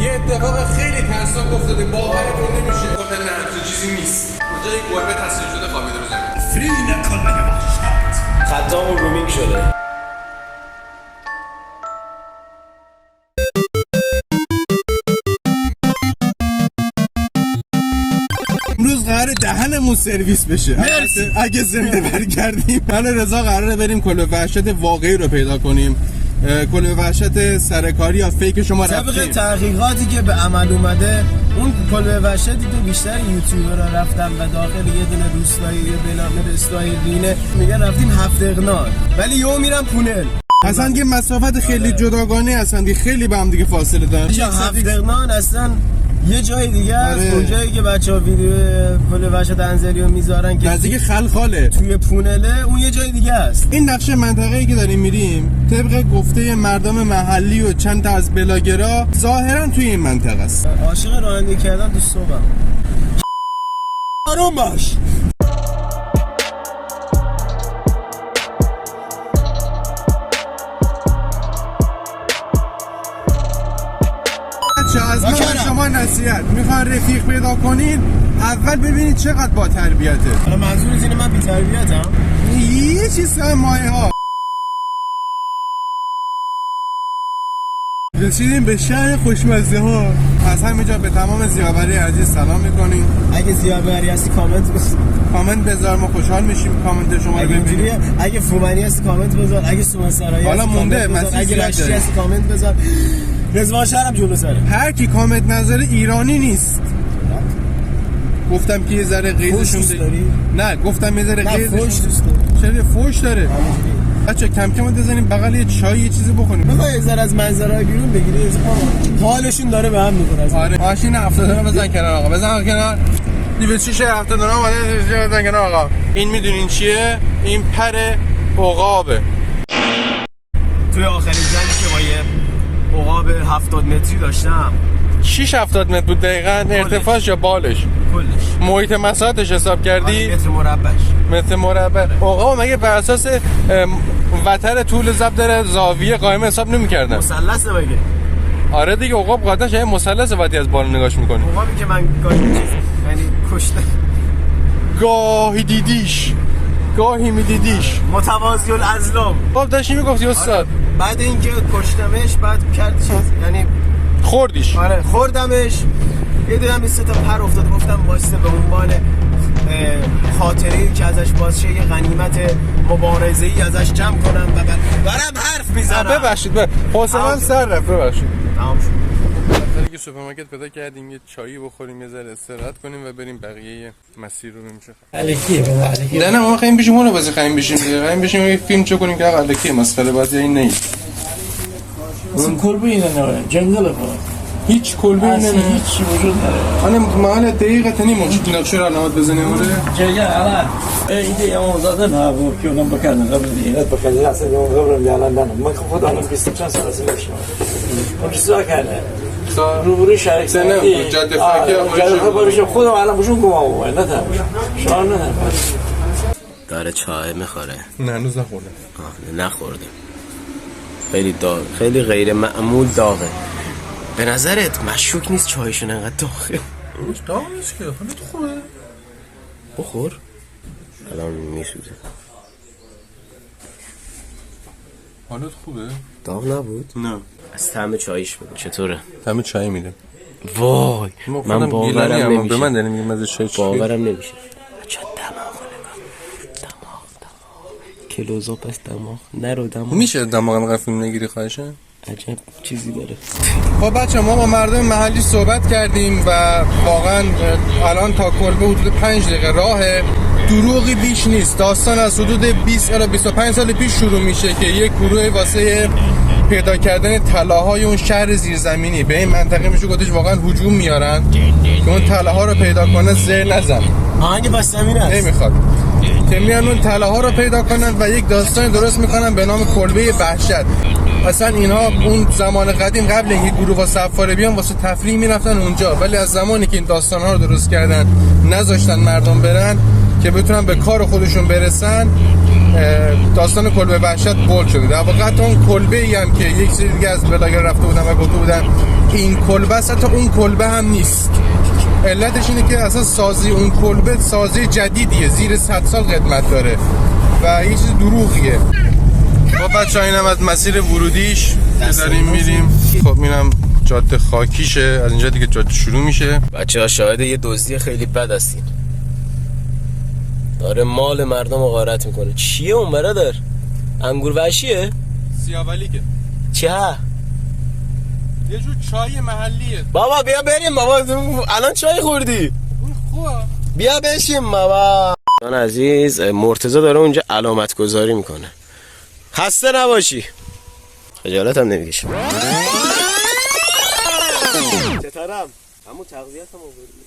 یه اتفاق خیلی ترسناک افتاده، باورتون نمیشه. گفتن نه همچین چیزی نیست. اونجا یک گربه تصویر شده خوابیده رو زمین. فری نکن مگه وحشت. خطامون رومینگ شده. امروز قراره دهنمون سرویس بشه. اگه زنده برگردیم من رضا قراره بریم کلبه وحشت واقعی رو پیدا کنیم. کلبه وحشت سرکاری یا فیک شما رفتیم. طبق تحقیقاتی که به عمل اومده اون کلبه وحشتی که بیشتر یوتیوبرها رفتن و داخل یه دونه روستایی یه بلامه اسرائیلینه میگن رفتیم 7 اقنار ولی یهو میرن پونل. اصلا که مسافت خیلی جداگانه هستن که خیلی با هم دیگه فاصله دارن. 7 اقنار اصلا یه جای دیگه است. اون جایی که بچه‌ها ویدیو کلبه وحشت انزلیو میذارن که نزدیک خلخاله توی پونله، اون یه جای دیگه است. این نقشه منطقه‌ای که داریم میریم طبق گفته مردم محلی و چند تا از بلاگرها ظاهرا توی این منطقه است. عاشق رانندگی کردن تو صبحم. آروم باش. از من شما نصیحت میخوان رفیق پیدا کنین اول ببینید چقدر با تربیته. حالا منظورت اینه من بی تربیتم؟ یه چیز مایه ها. رسیدیم به شهر خوشمزه ها. از همینجا به تمام زیاربری عزیز سلام میکنیم. اگه زیاربری هستی کامنت بذار، ما خوشحال میشیم کامنت شما رو ببینیم. اگه فومنی هستی کامنت بذار، اگه سومن سرایی حالا مونده اگه رشتی هستی کامنت بذار. رضوان شهرم جلو سره. هر کی کامنت نظر ایرانی نیست. گفتم که یه ذره قیزشون نه گفتم یه ذره قیزشون فوش دوست داره. فوش داره. بچه کم کم بزنیم بغل یه چای یه چیزی بخوریم. میخوای یه ذره از منظرهای بیرون بگیری حالشون داره به هم میخوره. آره ماشین 70 دلار بزن کنار آقا، بزن کنار. 206 70 دلار اومده بزن کنار آقا. این میدونین چیه؟ این پر عقابه. توی آخرین جنگی که با یه عقاب 70 متری داشتم 6 70 متر بود دقیقاً. ارتفاعش یا بالش؟ کلش. محیط مساحتش حساب کردی؟ متر مربعش. متر مربع. عقاب مگه بر اساس وتر طول ضرب در زاویه قائم حساب نمی‌کردن؟ مثلثه مگه؟ آره دیگه عقاب قاعدتا شاید مثلث وقتی از بالا نگاش می‌کنی. عقابی که من گاهی یعنی کشته گاهی دیدیش گاهی میدیدیش متوازی الازلام. خب داشتی میگفتی استاد. بعد اینکه کشتمش بعد کرد چیز یعنی خوردیش. آره خوردمش. یه دونم این 3 تا پر افتاد. گفتم واسه به عنوان خاطره‌ای که ازش باز شه یه غنیمت مبارزه‌ای ازش جمع کنم و برام حرف میزنم. ببخشید حوصله‌ام سر رفت. ببخشید. تمام شد. دیگه سوپرمارکت پیدا کردیم یه چایی بخوریم یه ذره استراحت کنیم و بریم بقیه مسیر رو ببینیم. الکیه نه ما خیلی بشیم اون رو بازی خیلی بشیم یه فیلم چه کنیم که آقا الکیه مسخره بازی این نیست. اون کلبه اینه نه جنگل خورد. هیچ کلبه اینه نه هیچ وجود نداره. انا محل دقیقه نمیشه نقشه رو علامت بزنیم وره. جنگل الان ایده امام زاده نه بود که اونم بکنن قبل اینات بکنن اصلا اون قبل الان من خودم الان 20 چند سال هست میشم. اون چیزا کرده. روبروی شهر سنه جاده فقیه خودم الان بهشون گم نه تا شان نه داره چای میخوره. نه هنوز نخورده. نخورده. خیلی غیر معمول داغه. به نظرت مشکوک نیست چایشون انقدر داغه؟ داغ نیست که حالت خوبه. بخور الان میسوزه. حالت خوبه؟ داغ نبود؟ نه. از طعم چایش بگو چطوره؟ طعم چای میده. وای من باورم نمیشه. به من داریم میگم از چای باورم نمیشه. چه دماغ کلوزاپ است دماغ نرو دماغ. میشه دماغم قفیم نگیری خواهشه؟ عجب چیزی داره. خب بچه ما با مردم محلی صحبت کردیم و واقعا الان تا کلبه حدود 5 دقیقه راهه. دروغی بیش نیست. داستان از حدود 20 الی 25 سال پیش شروع میشه که یک گروه واسه پیدا کردن طلاهای اون شهر زیرزمینی به این منطقه میشه گفتش واقعا هجوم میارن که اون طلاها رو پیدا کنه زر نزن. آهنگ بستمین است. نمیخواد. که میان اون طلاها رو پیدا کنن و یک داستان درست میکنن به نام کلبه وحشت. اصلا اینها اون زمان قدیم قبل اینکه گروه و سفاره بیان واسه تفریح میرفتن اونجا، ولی از زمانی که این داستانها رو درست کردن نذاشتن مردم برن که بتونن به کار خودشون برسن، داستان کلبه وحشت بولد شده. در واقع اون کلبه ای هم که یک سری دیگه از بلاگر رفته بودن و گفته بودن این کلبه است، حتی اون کلبه هم نیست. علتش اینه که اصلا سازی اون کلبه سازی جدیدیه، زیر 100 سال قدمت داره و یه چیز دروغیه. خب بچه ها اینم از مسیر ورودیش که داریم میریم. خب میرم جاده خاکیشه، از اینجا دیگه جاده شروع میشه. بچه ها شاهد یه دزدی خیلی بد هستین، داره مال مردم رو غارت میکنه. چیه اون برادر؟ انگور وحشیه؟ سیاولیکه. چه؟ یه جور چای محلیه. بابا بیا بریم بابا، الان چای خوردی؟ خوبه. بیا بشیم بابا. من عزیز مرتضی داره اونجا علامت گذاری میکنه. خسته نباشی. خجالت هم نمیکشم. چطورم؟ همون تغذیت هم آوردی.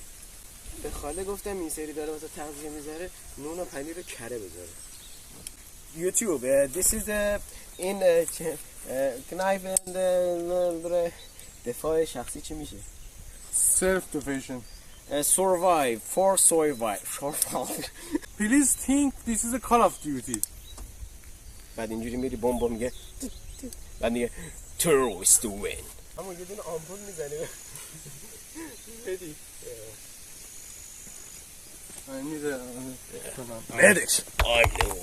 به خاله گفتم این سری داره واسه تغذیه میذاره، نون و پنیر رو کره بذاره. یوتیوب this is the in knife and دفاع شخصی چی میشه؟ Self defense. Survive for survive. Please think this is a Call of Duty. بعد اینجوری میری بمب میگه، بعد میگه terrorist to win. اما یه دونه آمپول میزنه. بدی. I need a medics. I know.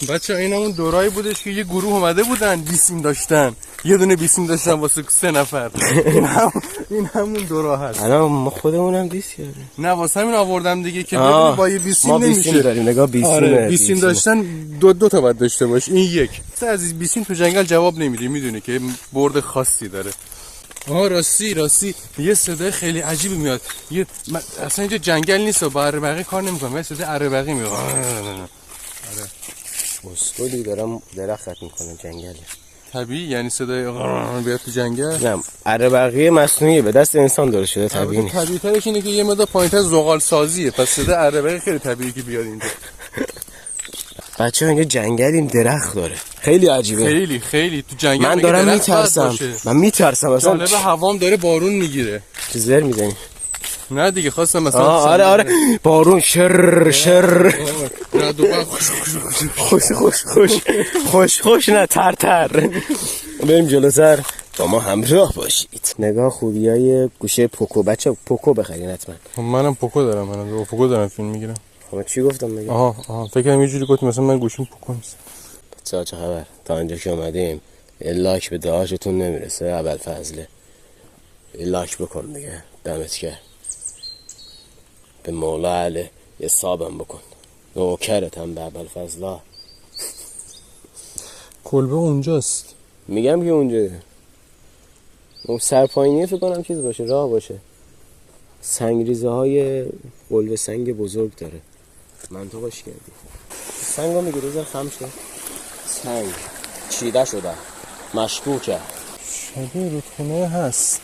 بچه این همون دورایی بودش که یه گروه اومده بودن بیسیم داشتن، یه دونه بیسیم داشتن واسه 3 نفر. این همون دورا هست. الان ما خودمونم بیس کردیم. نه واسه همین آوردم دیگه که ببینی با یه بیسیم ما نمیشه. بیسیم داریم، نگاه بیسیم. آره بیسیم داشتن دو تا باید داشته باش. این یک عزیز بیسیم تو جنگل جواب نمیده، میدونه که برد خاصی داره. راستی یه صدای خیلی عجیبی میاد. اصلا اینجا جنگل نیست و با عربقی کار نمیکنه، صدای عربقی میاد. آره مسئولی دارم درخت خط میکنه جنگل. طبیعی یعنی صدای بیاد تو جنگل. نه عربقی مصنوعی به دست انسان درست شده، طبیعی نیست. طبیعی ترش اینه که یه مقدار پایینتر زغال سازیه، پس صدای عربقی خیلی طبیعی که بیاد اینجا. بچه‌ها اینجا جنگل این درخت داره، خیلی عجیبه. خیلی تو جنگل من دارم میترسم. من میترسم اصلا. جالبه هوام داره بارون میگیره. چه زر میزنی؟ نه دیگه خواستم مثلا آره بارون شر خوش نه تر. بریم جلوتر، با ما همراه باشید. نگاه خوبیای گوشه پوکو. بچه پوکو بخرین حتما. منم پوکو دارم، منم پوکو دارم فیلم میگیرم. خب چی گفتم مگه؟ آها فکر کنم یه جوری گفت مثلا من گوشیم پوکو نیست. چه خبر؟ تا اینجا که اومدیم یه لاک به دهاشتون نمیرسه ابوالفضله. یه لاک بکن دیگه، دمت گرم. به مولا علی یه صابم بکن، نوکرتم به ابوالفضلا. کلبه اونجاست. میگم که اونجا اون سرپاینیه، فکر کنم چیز باشه، راه باشه. سنگریزه های قلب سنگ بزرگ داره. منطقش کردی سنگو میگیره زر خم شده، سنگ چیده شده، مشکوکه. شبیه رودخونه هست.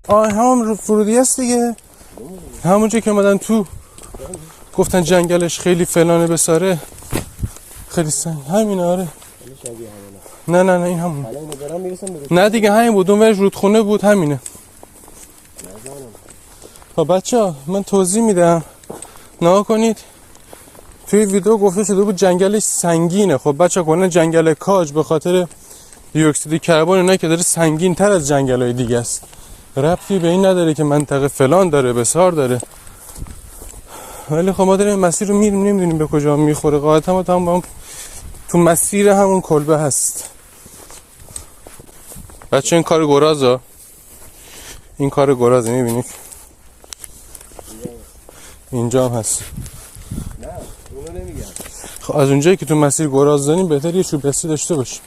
همون فرودی هست دیگه، همونجا که اومدن تو گفتن جنگلش خیلی فلانه بساره، خیلی سنگ. همینه. آره نه این همون. نه دیگه همین بود، اون ورش رودخونه بود، همینه. خب بچه ها من توضیح میدم، نها کنید. توی ویدیو گفته شده بود جنگلش سنگینه. خب بچه ها کنن جنگل کاج به خاطر دی اکسید کربن اینا که داره سنگین تر از جنگل‌های دیگه است. ربطی به این نداره که منطقه فلان داره بسار داره. ولی خب ما داریم مسیر رو میریم، نمیدونیم به کجا میخوره. قاعدتا هم تو مسیر همون کلبه هست. بچه این کار گرازه، این کار گرازه، میبینید اینجا هم هست. نه اونو نمیگم. خب از اونجایی که تو مسیر گراز داریم بهتر یه چوب دستی داشته باشیم،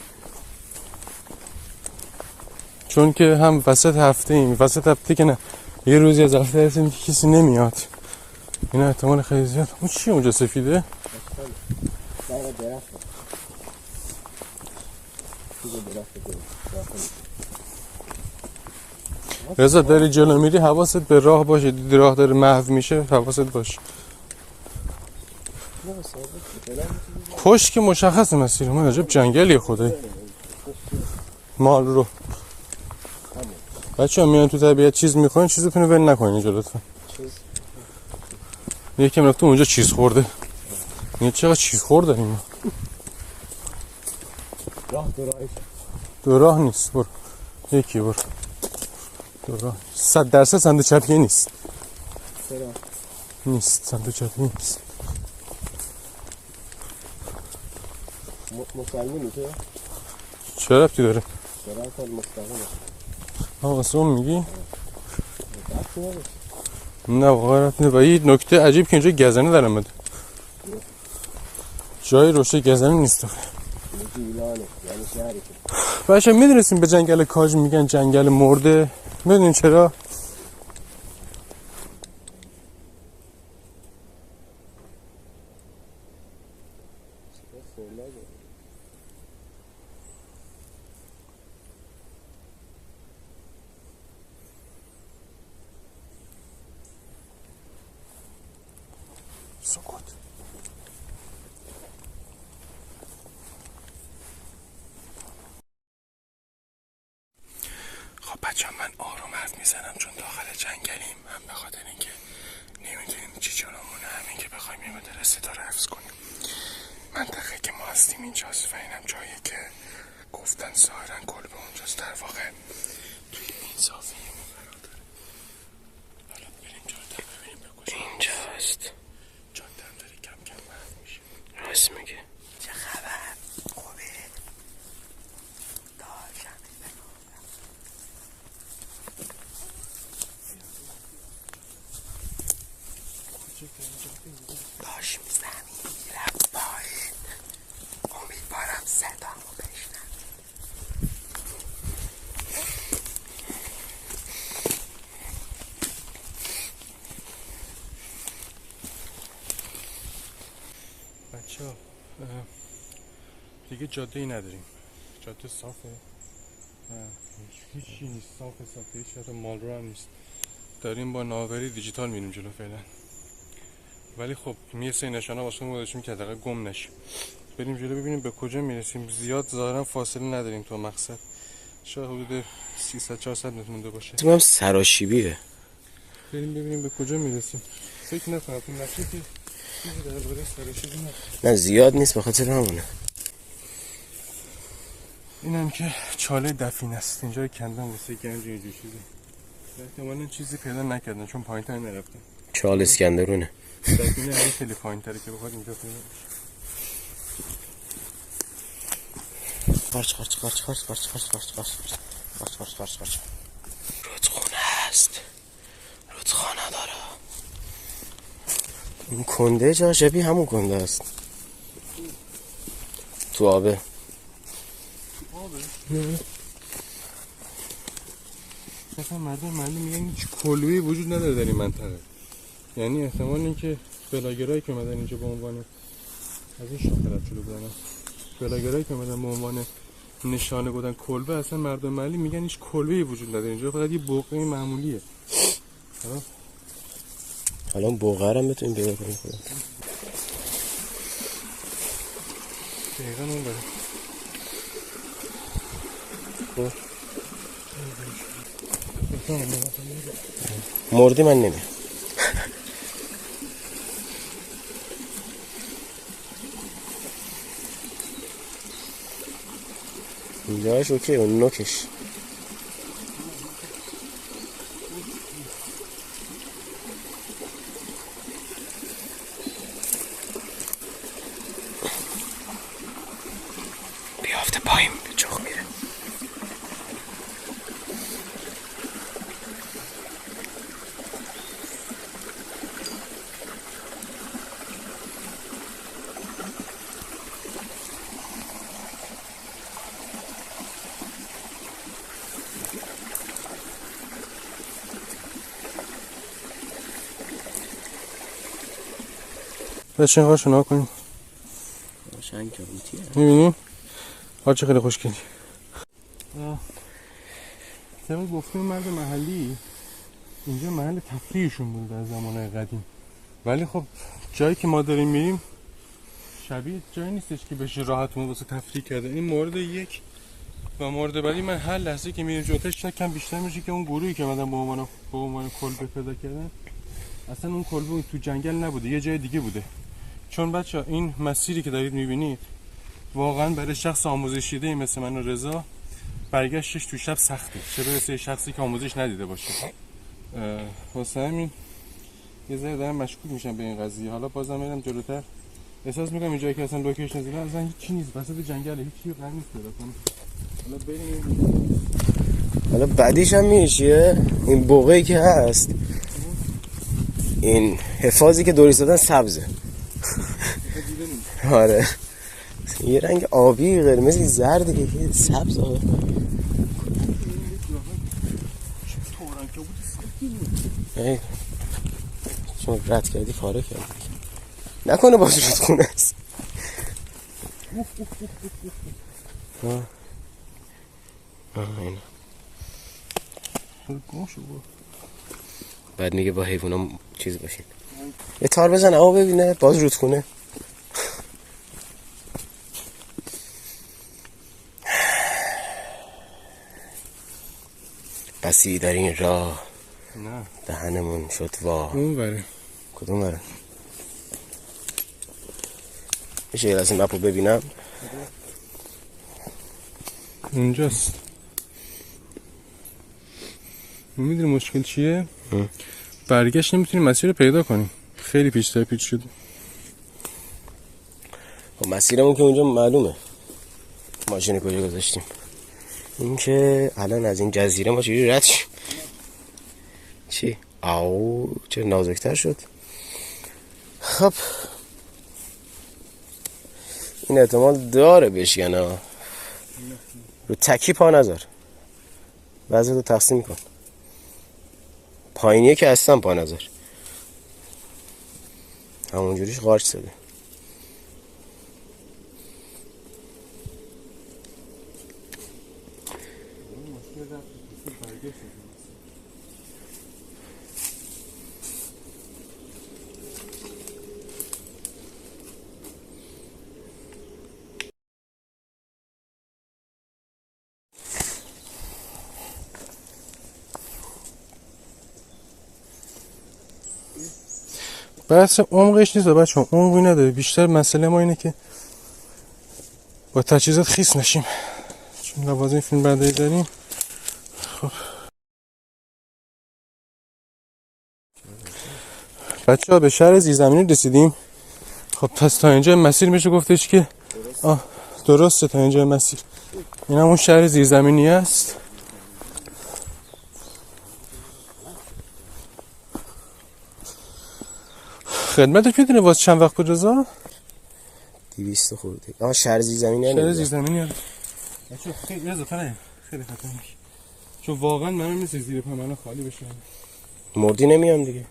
چون که هم وسط هفته ایم. وسط هفته که نه، یه روزی از هفته هستیم که کسی نمیاد. اینا احتمال خیلی زیاد. اون چیه اونجا سفیده؟ رضا داری جلو میری حواست به راه باشه، دیدی راه داره محو میشه حواست باشه. خوش که مشخص مسیر من، عجب جنگلیه خدایی. مال رو بچه ها میان تو طبیعت چیز میخواین، چیزتون رو ول نکنین اینجا لطفا. یکم رفته اونجا چیز خورده. یه چقدر چیز خورده این. راه دورایش دو راه نیست، برو یکی برو دو راه 100% صندوق چپیه نیست. چرا؟ نیست صندوق چپیه نیست. مسلمونی تو؟ چه ربطی داره؟ چرا کار مستقیمه؟ آقا سوم میگی؟ نه واقعا رفت و یه نکته عجیب که اینجا گزنه در اومده. جای روشه گزنه نیست. گیلانه یعنی شهری بچه میدونستیم به جنگل کاج میگن جنگل مرده؟ میدونین چرا؟ سکوت. خب بچه من آروم حرف میزنم چون داخل جنگلیم، هم به خاطر اینکه نمیدونیم چی جلومونه، همین که بخوایم یه مدر صدا رو حفظ کنیم. منطقه که ما هستیم اینجاست و اینم جایی که گفتن ظاهرا کلبه اونجاست، در واقع توی این صافیه ما قرار داره. حالا بریم جاده ببینیم به کجا اینجاست. جاده هم داره کم کم محو میشه. راست میگه. چه خبر؟ خوبه؟ داشتم داشت زمین میرم پایین، امیدوارم صدامو بشنم. بچه ها دیگه جاده ای نداریم، جاده صافه، هیچی نیست، صافه هیچ جاده مال رو هم نیست. داریم با ناوری دیجیتال میریم جلو فعلا، ولی خب یه سری نشانه واسه ما گذاشتیم که حداقل گم نشیم. بریم جلو ببینیم به کجا میرسیم. زیاد ظاهرا فاصله نداریم تا مقصد، شاید حدود 300-400 متر مونده باشه. تو هم سراشیبیه. بریم ببینیم به کجا میرسیم. فکر نکنم تو نقشه که چیزی درباره سراشیبی نه. نه زیاد نیست، به خاطر همونه. اینم که چاله دفین است، اینجا کندن واسه گنج اینجور چیزی. احتمالاً چیزی پیدا نکردن چون پایین‌تر نرفتن. چال اسکندرونه. دفینه هم خیلی پایین‌تره که بخواد اینجا پیدا بشه. قارچ. رودخونه هست. رودخانه داره. این کنده جا شبیه همون کنده است. تو آبه. مثلا مردم میگن هیچ کلبه‌ای وجود نداره در این منطقه. یعنی احتمال اینکه بلاگرایی که اومدن اینجا به عنوان از این شاخه شروع بودن، بلاگرایی که اومدن به عنوان نشانه بودن کلبه، اصلا مردم محلی میگن هیچ کلبه‌ای وجود نداره اینجا، فقط یه بقعه معمولیه. حالا بوغر هم بتونیم پیدا کنیم. دقیقاً اون بره. مردی من نمیم. اینجاش اوکی، اون نوکش. بیافته پایین به چخ میره. بچه اینقدر شنا کنیم. شنگ کبوتیه. میبینی؟ چه خیلی خوشگلی. طبق گفتیم مرد محلی اینجا محل تفریحشون بود در زمانه قدیم، ولی خب جایی که ما داریم میریم شبیه جایی نیستش که بشه راحت واسه تفریح کرده. این مورد یک و مورد بعدی من هر لحظه که میریم جلوتش کم بیشتر میشه که اون گروهی که اومدن به عنوان کلبه پیدا کردن اصلا اون کلبه تو جنگل نبوده، یه جای دیگه بوده. چون بچه این مسیری که دارید میبینید واقعا برای شخص آموزش دیده مثل من و رضا برگشتش تو شب سخته، چه برسه شخصی که آموزش ندیده باشه. واسه همین یه ذره دارم مشکوک میشم به این قضیه. حالا بازم میرم جلوتر احساس میکنم اینجایی که اصلا لوکیشن زدن اصلا هیچ چیزی نیست، وسط جنگله، هیچ چیزی قرار نیست پیدا کنم. حالا بریم. حالا بعدیش هم میشه این بوقی که هست، این حفاظی که دوری زدن سبزه. آره یه رنگ آبی قرمزی زردی که سبز آره. ای چون رد کردی پاره کردی نکنه باز رود خونه است. اینه بعد میگه با حیوونا چیز باشین. یه تار بزن آقا ببینه باز رودخونه. بسی در این راه نه دهنمون شد وا. اون بره کدوم بره؟ میشه یه لحظه مپو ببینم؟ اونجاست. میدونی مشکل چیه؟ برگشت نمیتونیم مسیر رو پیدا کنیم، خیلی پیچ شده. خب مسیرمون که اونجا معلومه، ماشین کجا گذاشتیم. این که الان از این جزیره ما چجوری رد شیم؟ چی؟ آو چه نازکتر شد. خب این احتمال داره بشکنه. رو تکی پا نذار، وضع رو تقسیم کن. پایینیه که اصلا پا نذار، همونجوریش قارچ شده. بحث عمقش نیست بچه، عمقی نداره. بیشتر مسئله ما اینه که با تجهیزات خیس نشیم، چون لوازم فیلم برداری داریم. خب بچه ها به شهر زیرزمینی رسیدیم. خب پس تا اینجا مسیر میشه گفتش که درسته، تا اینجا مسیر. این همون شهر زیرزمینی است. خدمتش میدونه واسه چند وقت بود رضا؟ 200 خورده. شهر زیرزمینی شهر زیرزمینی هست. بچه خیلی رضا خیلی خطرناک، چون واقعا منم نیست زیر پا منو خالی بشه. مردی نمیام دیگه.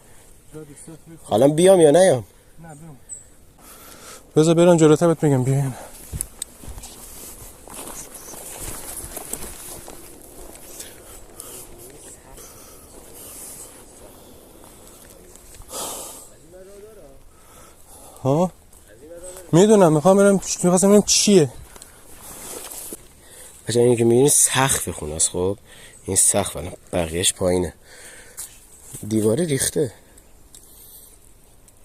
حالا بیام یا نیام؟ نه بیام. رضا برام جلوتر بهت میگم بیاین. ها میدونم، میخواستم ببینم چیه. بچه اینی که میبینی سقف خونه است. خب این سقف بقیهش پایینه، دیواره ریخته.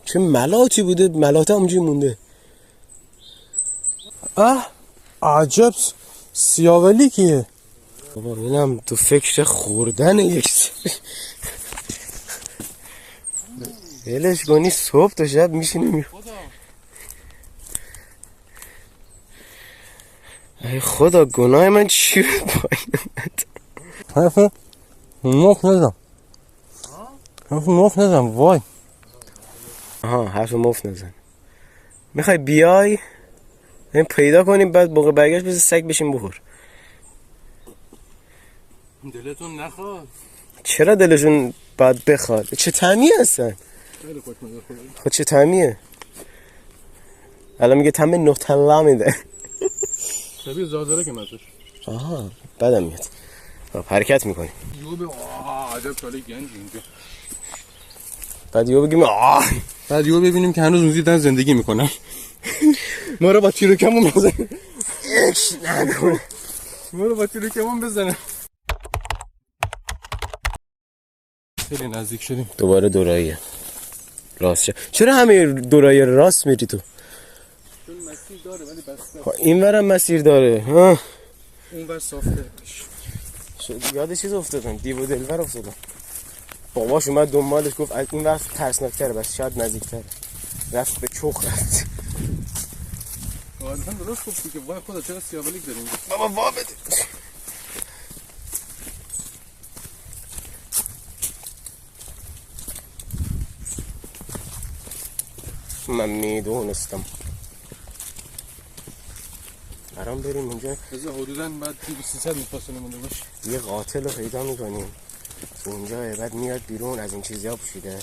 چه ملاتی بوده، ملاته همونجوری مونده. عجب سیاولی کیه بابا؟ اینم تو فکر خوردن یک دلش کنی صبح تا شب میشینی ای خدا گناه من چی پایین اومد. حرف مفت نزن وای. حرف مفت نزن. میخوای بیای این پیدا کنیم، بعد موقع برگشت بس سگ بشیم بخور. دلتون نخواد. چرا دلشون باید بخواد؟ چه طعمی هستن؟ خود چه طعمیه؟ الان میگه طعم نوتلا میده. شبیه زازاره که مزش. بدم میاد. حرکت میکنیم. عجب چاله گنج اینجا. بعد یهو بگیم بعد یهو ببینیم که هنوز اونجا دارن زندگی میکنن. ما رو با تیر و کمون بزنه. ما رو با تیر و کمون بزنه. خیلی نزدیک شدیم. دوباره دوراییه راست شد. چرا همه دورایی راست میری تو؟ چون مسیر داره ولی بسته. خب این ورم مسیر داره ها. اون ور صافه. یاد چیز افتادن دیو دلبر افتادن. باباش اومد دنبالش گفت از این وقت ترسناک‌تره بس شاید نزدیک‌تره. رفت به چوخ رفت. آدم درست گفتی که وای خدا چرا سیاولیک داریم. بابا وا بده. من میدونستم. برام بریم اونجا بذار حدوداً بعد 300 فاصله مونده باشه. یه قاتل رو پیدا میکنیم اونجا بعد میاد بیرون از این چیزی ها پوشیده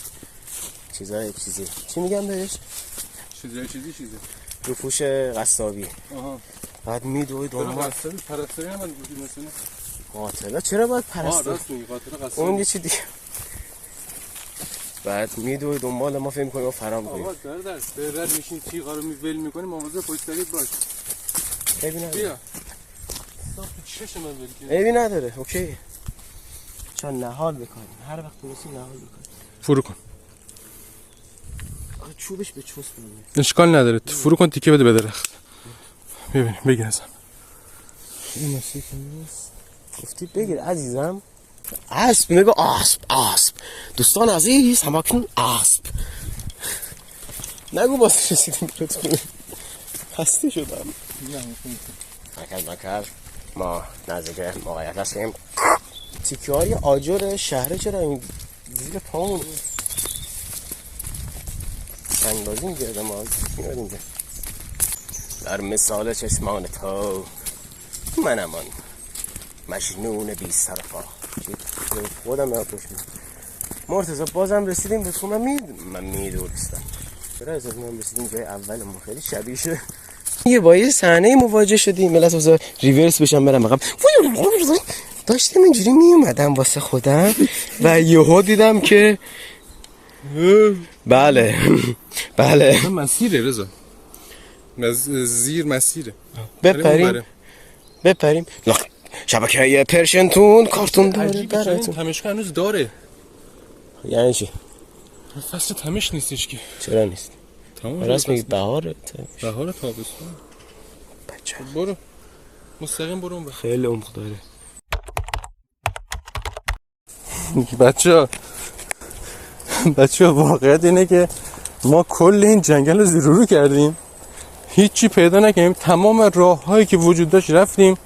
چیزای چیزی چی میگم بهش؟ چیزی رو پوش قصابی آها بعد میدوی دنبال قصابی پرستاری نمید بودی مثلا قاتلا چرا باید پرستاری؟ راست میگی قاتل قصابی اون یه چی دیگه بعد میدوی دنبال ما فکر میکنیم ما فرام کنیم آقا در به رد میشین تیغا رو ول میکنیم مواظب پشتریت باش عیبی نداره بیا صاف چش من ول عیبی نداره اوکی چون نهال بکنیم هر وقت تونستی نهال بکنیم فرو کن چوبش به چوس میمونه اشکال نداره فرو کن تیکه بده به درخت ببین بگیر ازم این مسیح که نیست گفتی بگیر عزیزم اسب نگاه اسب دوستان عزیز هماکنون اسب نگو باز رسیدیم لطفا خسته شدم مکر ما نزدیک موقعیت هستیم تیکه های آجر شهره چرا این زیر پامون سنگ بازی میگرده ما میاد اینجا در مثال چشمان تو منم آن مجنون بیست طرفا خودم یاد پشت میدم مرتضی بازم رسیدیم به تو من میدونستم چرا از من رسیدیم جای اولمون خیلی شبیه شده یه با یه صحنه مواجه شدیم ملت بذار ریورس بشم برم عقب داشتم اینجوری میومدم واسه خودم و یهو دیدم که بله مسیره رضا زیر مسیره بپریم شبکه پرشنتون کارتون داره براتون تمشک هنوز داره یعنی چی؟ فصل تمش نیستش که چرا نیست؟ راست میگی بهاره تابستون بچه برو مستقیم برو اون خیلی عمق داره بچه واقعیت اینه که ما کل این جنگل رو زیرورو کردیم هیچی پیدا نکردیم تمام راه هایی که وجود داشت رفتیم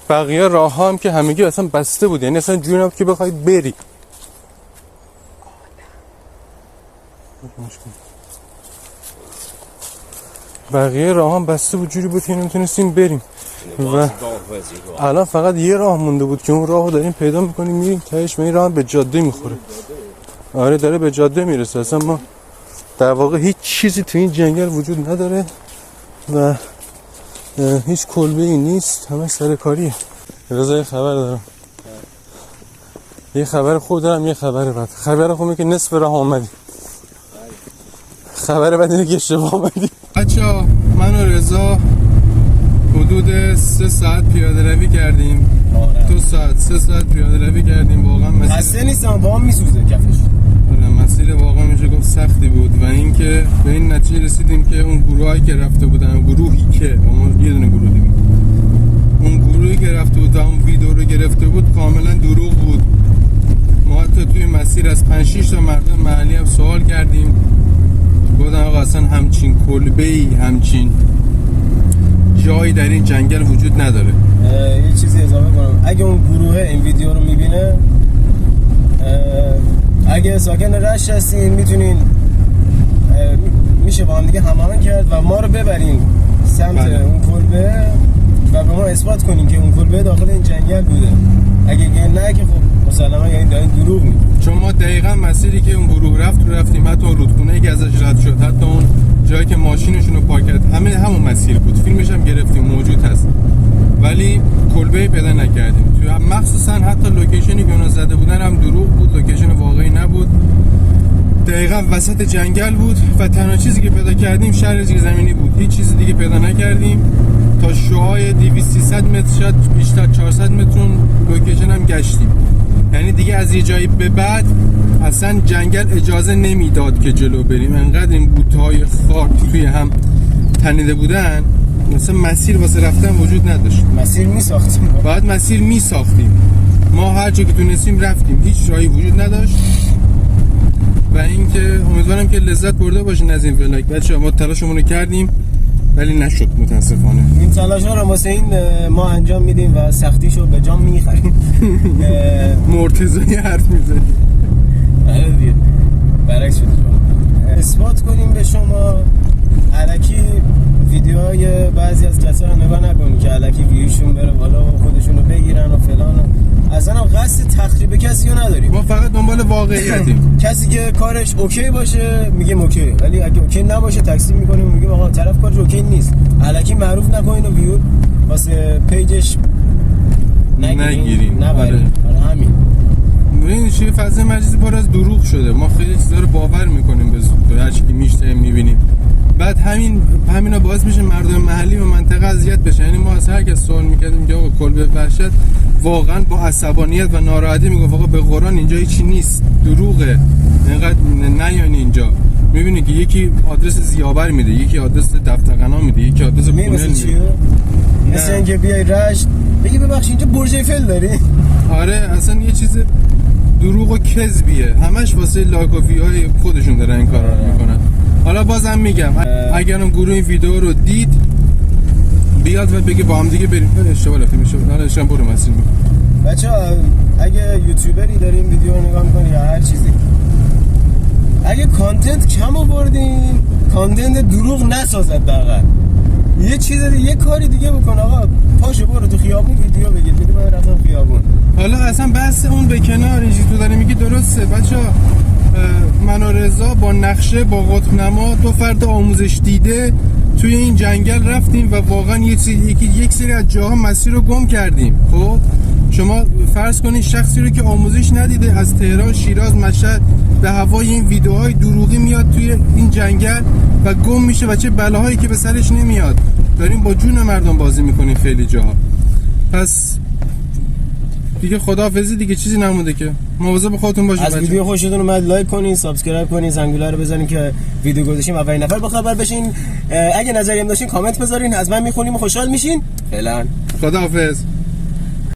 بقیه راه ها هم که همگی اصلا بسته بود یعنی اصلا جوری نبود که بخوای بری بقیه راه هم بسته بود جوری بود که نمیتونستیم بریم و الان فقط یه راه مونده بود که اون راه رو داریم پیدا میکنیم میریم تهش به این راه به جاده میخوره آره داره به جاده میرسه اصلا ما در واقع هیچ چیزی تو این جنگل وجود نداره و هیچ کلبه ای نیست همه سرکاریه رضا یه خبر دارم یه خبر خوب دارم یه خبر بد خبر خوبه که نصف راه آمدی خبر بد اینه که اشتباه آمدی بچه‌ها من و رضا حدود 3 ساعت پیاده روی کردیم 3 ساعت پیاده روی کردیم واقعا مسیر خسته نیستم با هم میسوزه کفش مسیر واقعا میشه گفت سختی بود و اینکه به این نتیجه رسیدیم که اون گروهایی که رفته بودن گروهی که ما یه دونه گروه دیدیم اون گروهی که رفته بود و اون ویدیو رو گرفته بود کاملا دروغ بود ما حتی توی مسیر از 5-6 تا مردم محلی هم سوال کردیم گفتن آقا اصلا همچین کلبه‌ای همچین جایی در این جنگل وجود نداره یه چیزی اضافه کنم اگه اون گروه این ویدیو رو میبینه اگه ساکن رشت هستین میتونین میشه با هم دیگه هماهنگ کرد و ما رو ببرین سمت اون کلبه و به ما اثبات کنین که اون کلبه داخل این جنگل بوده اگه نه که خب مسلما یعنی دارین دروغ میگین چون ما دقیقاً مسیری که اون گروه رفت رو رفتیم حتی اون رودخونه‌ای که ازش رد شد حتی اون جایی که ماشینشون رو پارک کرد همون مسیر بود فیلمش هم گرفتیم موجود هست ولی کلبه پیدا نکردیم تو مخصوصا حتی لوکیشنی که اونا زده بودن هم دروغ بود لوکیشن واقعی نبود دقیقاً وسط جنگل بود و تنها چیزی که پیدا کردیم شهر زیرزمینی بود هیچ چیز دیگه پیدا نکردیم تا شوهای 200-300 متر شد بیشتر 400 متر لوکیشن هم گشتیم یعنی دیگه از یه جایی به بعد اصلا جنگل اجازه نمیداد که جلو بریم انقدر این بوته‌های خاک توی هم تنیده بودن مثلا مسیر واسه رفتن وجود نداشت. مسیر میساختیم، باید مسیر میساختیم. ما هر جا که تونستیم رفتیم، هیچ راهی وجود نداشت. و اینکه امیدوارم که لذت برده باشین از این ولاگ. بچه‌ها ما تلاشمون رو کردیم ولی نشد متاسفانه. این تلاش ها رو واسه این ما انجام میدیم و سختیشو به جام میخریم. مرتضی حرف میزنیم. آره دیگه برعکس شد. اثبات کنیم به شما الکی ویدیوهای بعضی از کسا رو نگاه نکنید که الکی ویوشون بره بالا و خودشونو بگیرن و فلان. اصلا هم قصد تخریب کسی رو نداریم. ما فقط دنبال واقعیتیم. کسی که کارش اوکی باشه میگیم اوکی، ولی اگه اوکی نباشه تکذیب میکنیم و میگیم آقا طرف کارش اوکی نیست. الکی معروف نکنین و ویو واسه پیجش نگیریم. آره همین. این چیه فضای مجازی پر از دروغ شده. ما خیلی چیزا رو باور میکنیم به هر چی که میشته میبینیم. بعد همینا باعث میشه مردم محلی و منطقه اذیت بشن. یعنی ما از هر کس سوال میکردیم که آقا کلبه وحشت واقعا با عصبانیت و ناراحتی میگفت آقا به قرآن اینجا هیچی نیست، دروغه، اینقدر نیاین اینجا. میبینی که یکی آدرس زیابر میده، یکی آدرس دفترقنا میده، یکی آدرس کونل میده. مثل اینکه بیای رشت بگی ببخشید اینجا برج ایفل داری. آره اصلا یه چیز دروغ و کذبیه، همش واسه لایک و ویوهای خودشون دارن این کارا رو میکنن. حالا بازم میگم اگرم گروه این ویدیو رو دید بیاد و بگه با هم دیگه بریم. اشتباه رفتیم. حالا اشتباه برو مسیر میکنم. بچه‌ها اگه یوتیوبری داریم ویدیو رو نگاه می‌کنی یا هر چیزی، اگه کانتنت کم آوردیم کانتنت دروغ نسازد، دقیقاً یه چیز دیگه، یه کاری دیگه بکن. آقا پاشو برو تو خیابون ویدیو بگیر، بگی من رفتم خیابون. حالا اصلا بحث اون به کنار، این چیزی تو داری میگی درسته. بچه‌ها من و رضا با نقشه با قطب نما دو فرد آموزش دیده توی این جنگل رفتیم و واقعا یک سری از جاها مسیر رو گم کردیم. خب شما فرض کنید شخصی رو که آموزش ندیده از تهران، شیراز، مشهد به هوای این ویدیوهای دروغی میاد توی این جنگل و گم میشه و چه بلاهایی که به سرش نمیاد. داریم با جون مردم بازی میکنیم خیلی جاها. پس دیگه خداحافظی دیگه، چیزی نمونده که مواظب خودتون باشید. از ویدیو خوشتون اومد لایک کنین، سابسکرایب کنین، زنگوله رو بزنین که ویدیو گذاشتیم اولین نفر با خبر بشین. اگه نظری هم داشتین کامنت بذارین، از من میخونیم و خوشحال میشین. فعلا خداحافظ.